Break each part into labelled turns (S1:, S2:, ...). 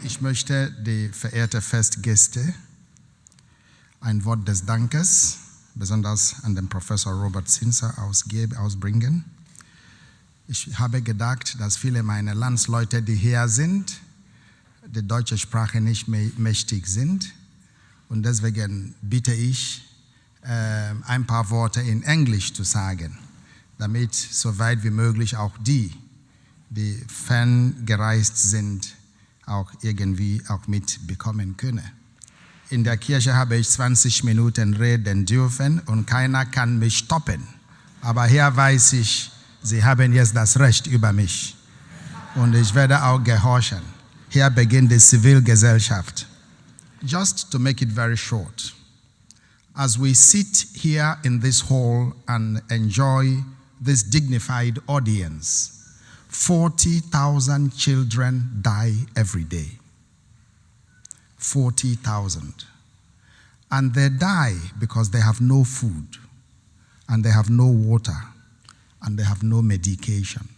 S1: Ich möchte die verehrten Festgäste ein Wort des Dankes, besonders an den Professor Robert Sinser, ausbringen. Ich habe gedacht, dass viele meiner Landsleute, die hier sind, die deutsche Sprache nicht mächtig sind. Und deswegen bitte ich, ein paar Worte in Englisch zu sagen, damit so weit wie möglich auch die ferngereist sind, auch irgendwie auch mitbekommen können. In der Kirche habe ich 20 Minuten reden dürfen und keiner kann mich stoppen. Aber hier weiß ich, sie haben jetzt das Recht über mich. Und ich werde auch gehorchen. Hier beginnt die Zivilgesellschaft. Just to make it very short, as we sit here in this hall and enjoy this dignified audience, 40,000 children die every day. 40,000. And they die because they have no food, and they have no water, and they have no medication.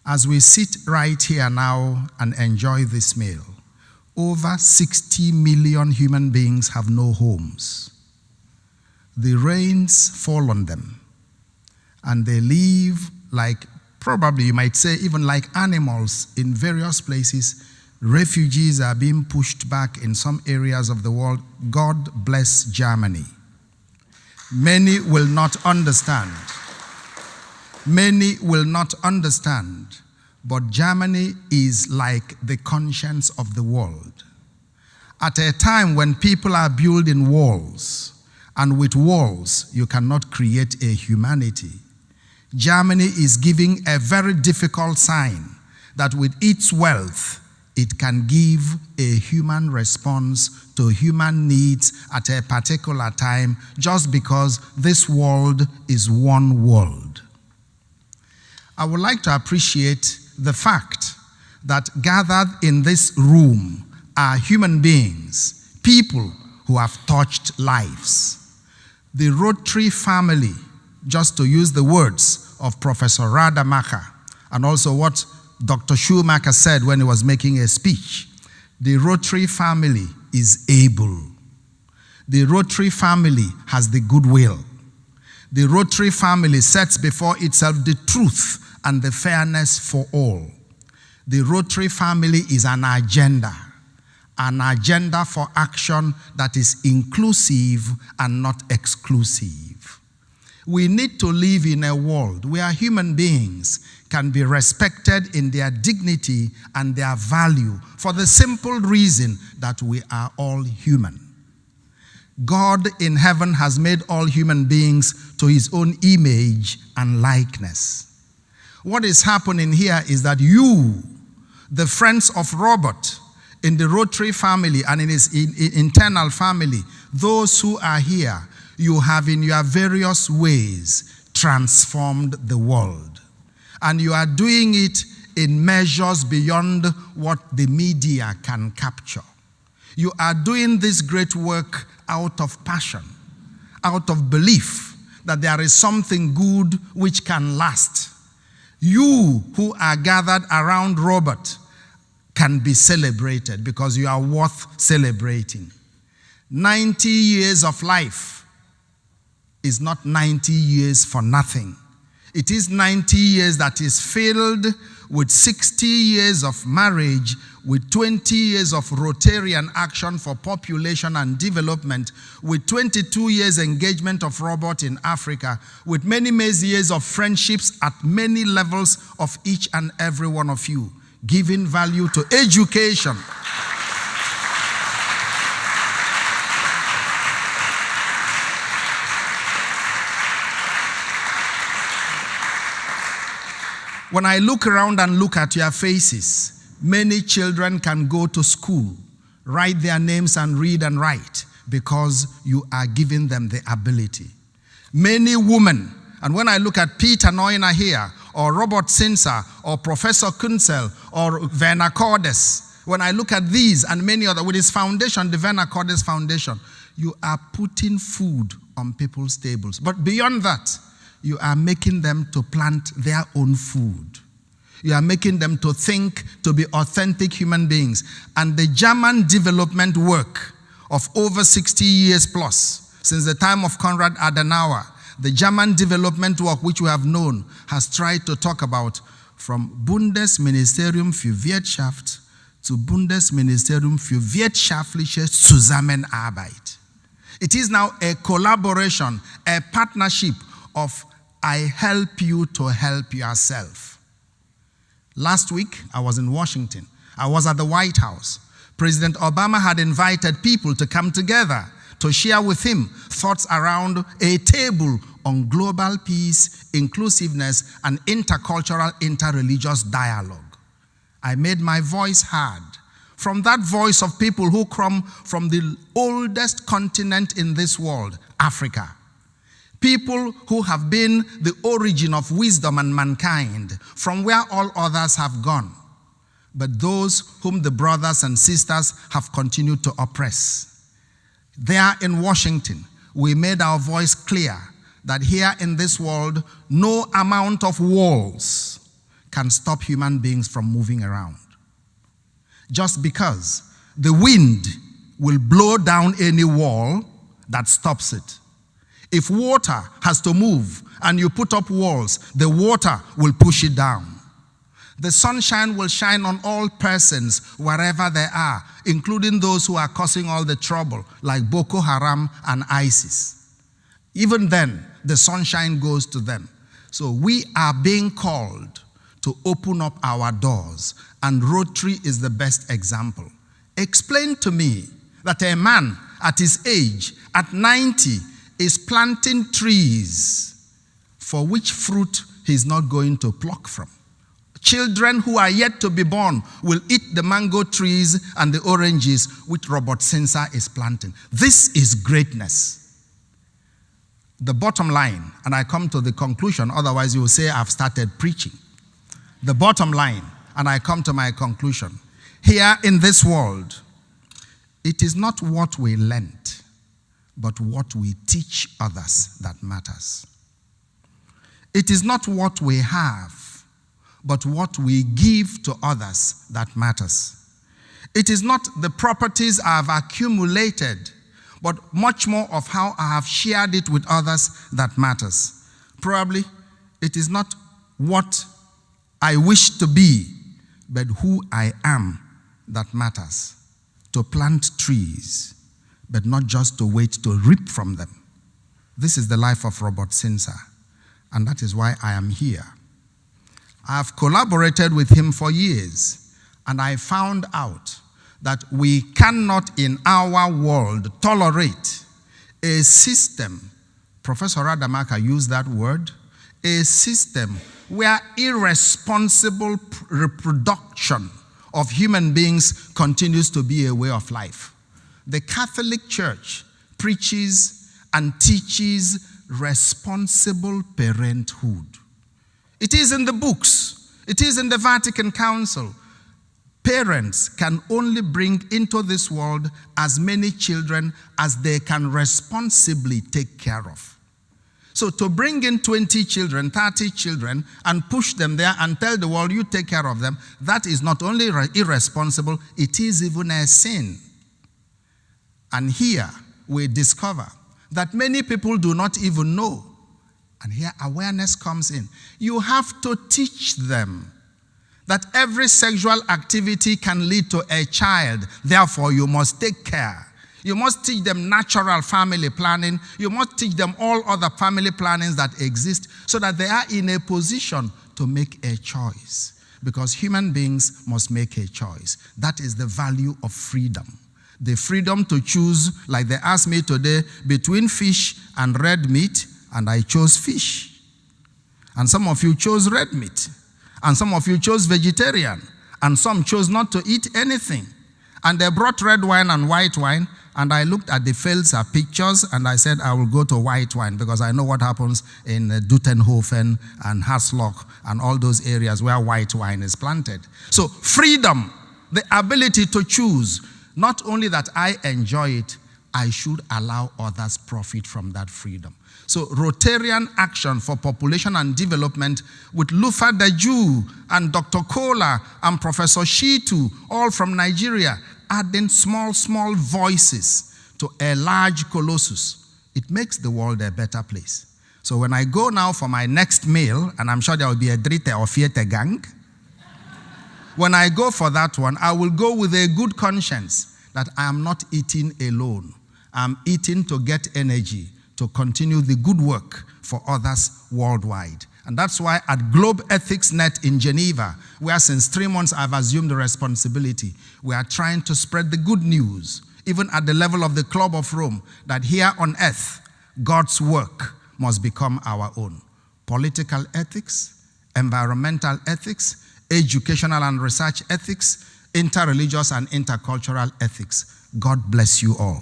S1: As we sit right here now and enjoy this meal, over 60 million human beings have no homes. The rains fall on them, and they live like, probably you might say, even like animals in various places. Refugees are being pushed back in some areas of the world. God bless Germany. Many will not understand. Many will not understand, but Germany is like the conscience of the world. At a time when people are building walls, and with walls you cannot create a humanity, Germany is giving a very difficult sign that with its wealth, it can give a human response to human needs at a particular time, just because this world is one world. I would like to appreciate the fact that gathered in this room are human beings, people who have touched lives. The Rotary family, just to use the words of Professor Rademacher, and also what Dr. Schumacher said when he was making a speech, the Rotary family is able. The Rotary family has the goodwill. The Rotary family sets before itself the truth and the fairness for all. The Rotary family is an agenda for action that is inclusive and not exclusive. We need to live in a world where human beings can be respected in their dignity and their value for the simple reason that we are all human. God in heaven has made all human beings to his own image and likeness. What is happening here is that you, the friends of Robert, in the Rotary family and in his internal family, those who are here, you have in your various ways transformed the world. And you are doing it in measures beyond what the media can capture. You are doing this great work out of passion, out of belief that there is something good which can last. You who are gathered around Robert can be celebrated because you are worth celebrating. 90 years of life is not 90 years for nothing. It is 90 years that is filled with 60 years of marriage, with 20 years of Rotarian action for population and development, with 22 years engagement of Robert in Africa, with many years of friendships at many levels of each and every one of you, giving value to education. When I look around and look at your faces, many children can go to school, write their names and read and write because you are giving them the ability. Many women, and when I look at Peter Neuner here, or Robert Sinser, or Professor Kunzel, or Werner Cordes, when I look at these and many other, with his foundation, the Werner Cordes Foundation, you are putting food on people's tables. But beyond that, you are making them to plant their own food. You are making them to think, to be authentic human beings. And the German development work of over 60 years plus, since the time of Konrad Adenauer, the German development work which we have known has tried to talk about from Bundesministerium für Wirtschaft to Bundesministerium für wirtschaftliche Zusammenarbeit. It is now a collaboration, a partnership of I help you to help yourself. Last week, I was in Washington. I was at the White House. President Obama had invited people to come together to share with him thoughts around a table on global peace, inclusiveness, and intercultural, interreligious dialogue. I made my voice heard. From that voice of people who come from the oldest continent in this world, Africa. People who have been the origin of wisdom and mankind, from where all others have gone. But those whom the brothers and sisters have continued to oppress. There in Washington, we made our voice clear that here in this world, no amount of walls can stop human beings from moving around. Just because the wind will blow down any wall that stops it. If water has to move and you put up walls, the water will push it down. The sunshine will shine on all persons wherever they are, including those who are causing all the trouble, like Boko Haram and ISIS. Even then, the sunshine goes to them. So we are being called to open up our doors, and Rotary is the best example. Explain to me that a man at his age, at 90, is planting trees for which fruit he's not going to pluck from. Children who are yet to be born will eat the mango trees and the oranges which Robert Sensor is planting. This is greatness. The bottom line, and I come to the conclusion, otherwise you will say I've started preaching. The bottom line, and I come to my conclusion. Here in this world, it is not what we learnt, but what we teach others that matters. It is not what we have, but what we give to others that matters. It is not the properties I have accumulated, but much more of how I have shared it with others that matters. Probably, it is not what I wish to be, but who I am that matters. To plant trees, but not just to wait to reap from them. This is the life of Robert Sensor, and that is why I am here. I have collaborated with him for years, and I found out that we cannot in our world tolerate a system, Professor Radamaka used that word, a system where irresponsible reproduction of human beings continues to be a way of life. The Catholic Church preaches and teaches responsible parenthood. It is in the books. It is in the Vatican Council. Parents can only bring into this world as many children as they can responsibly take care of. So to bring in 20 children, 30 children, and push them there and tell the world, you take care of them, that is not only irresponsible, it is even a sin. And here we discover that many people do not even know. And here awareness comes in. You have to teach them that every sexual activity can lead to a child. Therefore, you must take care. You must teach them natural family planning. You must teach them all other family plannings that exist so that they are in a position to make a choice. Because human beings must make a choice. That is the value of freedom. The freedom to choose, like they asked me today, between fish and red meat, and I chose fish. And some of you chose red meat. And some of you chose vegetarian. And some chose not to eat anything. And they brought red wine and white wine. And I looked at the Pfälzer pictures and I said, I will go to white wine because I know what happens in Dutenhofen and Hasloch and all those areas where white wine is planted. So freedom, the ability to choose, not only that I enjoy it, I should allow others profit from that freedom. So Rotarian Action for Population and Development with Lufa Daju and Dr. Kola and Professor Shitu, all from Nigeria, adding small voices to a large colossus. It makes the world a better place. So when I go now for my next meal, and I'm sure there will be a drite or fiete gang, when I go for that one, I will go with a good conscience that I am not eating alone. I'm eating to get energy to continue the good work for others worldwide. And that's why at Globe Ethics Net in Geneva, where since 3 months I've assumed the responsibility, we are trying to spread the good news, even at the level of the Club of Rome, that here on earth, God's work must become our own. Political ethics, environmental ethics, educational and research ethics, interreligious and intercultural ethics. God bless you all.